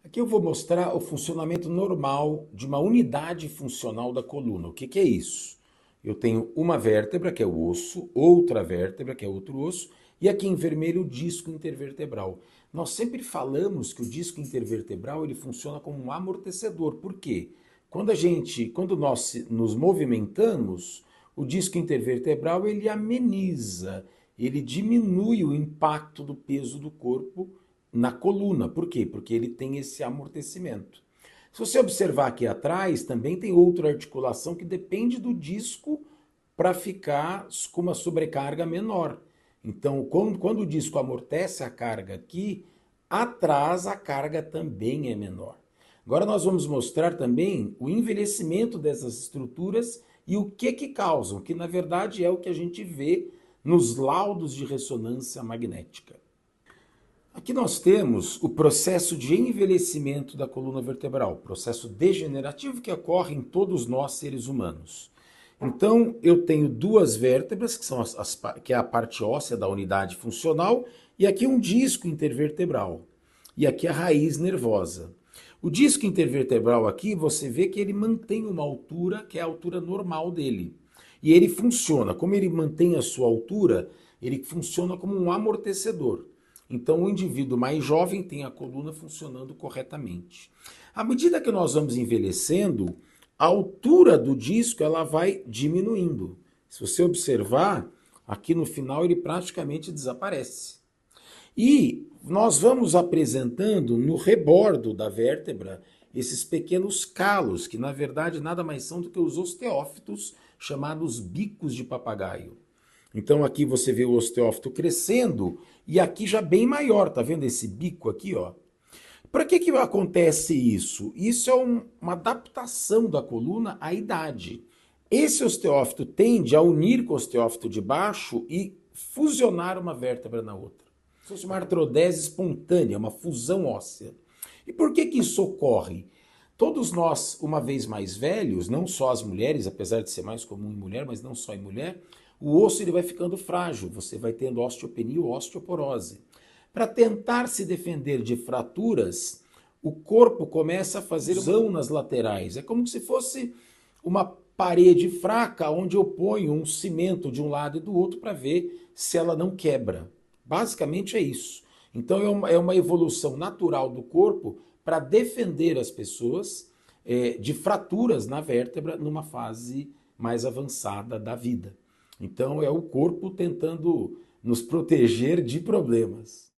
Aqui eu vou mostrar o funcionamento normal de uma unidade funcional da coluna. O que é isso? Eu tenho uma vértebra, que é o osso, outra vértebra, que é outro osso, e aqui em vermelho o disco intervertebral. Nós sempre falamos que o disco intervertebral ele funciona como um amortecedor. Por quê? Quando nós nos movimentamos, o disco intervertebral ele ameniza, ele diminui o impacto do peso do corpo na coluna. Por quê? Porque ele tem esse amortecimento. Se você observar aqui atrás, também tem outra articulação que depende do disco para ficar com uma sobrecarga menor. Então, quando o disco amortece a carga aqui, atrás a carga também é menor. Agora nós vamos mostrar também o envelhecimento dessas estruturas e o que causam, que na verdade é o que a gente vê nos laudos de ressonância magnética. Aqui nós temos o processo de envelhecimento da coluna vertebral, processo degenerativo que ocorre em todos nós seres humanos. Então, eu tenho duas vértebras, que são que é a parte óssea da unidade funcional, e aqui um disco intervertebral. E aqui a raiz nervosa. O disco intervertebral aqui, você vê que ele mantém uma altura, que é a altura normal dele. E ele funciona, como ele mantém a sua altura, ele funciona como um amortecedor. Então, o indivíduo mais jovem tem a coluna funcionando corretamente. À medida que nós vamos envelhecendo, a altura do disco ela vai diminuindo. Se você observar, aqui no final ele praticamente desaparece. E nós vamos apresentando no rebordo da vértebra esses pequenos calos, que na verdade nada mais são do que os osteófitos, chamados bicos de papagaio. Então aqui você vê o osteófito crescendo e aqui já bem maior, tá vendo esse bico aqui, ó? Para que acontece isso? Isso é uma adaptação da coluna à idade. Esse osteófito tende a unir com o osteófito de baixo e fusionar uma vértebra na outra. Isso é uma artrodese espontânea, uma fusão óssea. E por que isso ocorre? Todos nós, uma vez mais velhos, não só as mulheres, apesar de ser mais comum em mulher, mas não só em mulher, o osso ele vai ficando frágil, você vai tendo osteopenia ou osteoporose. Para tentar se defender de fraturas, o corpo começa a fazer fusão nas laterais. É como se fosse uma parede fraca onde eu ponho um cimento de um lado e do outro para ver se ela não quebra. Basicamente é isso. Então é uma evolução natural do corpo para defender as pessoas de fraturas na vértebra numa fase mais avançada da vida. Então é o corpo tentando nos proteger de problemas.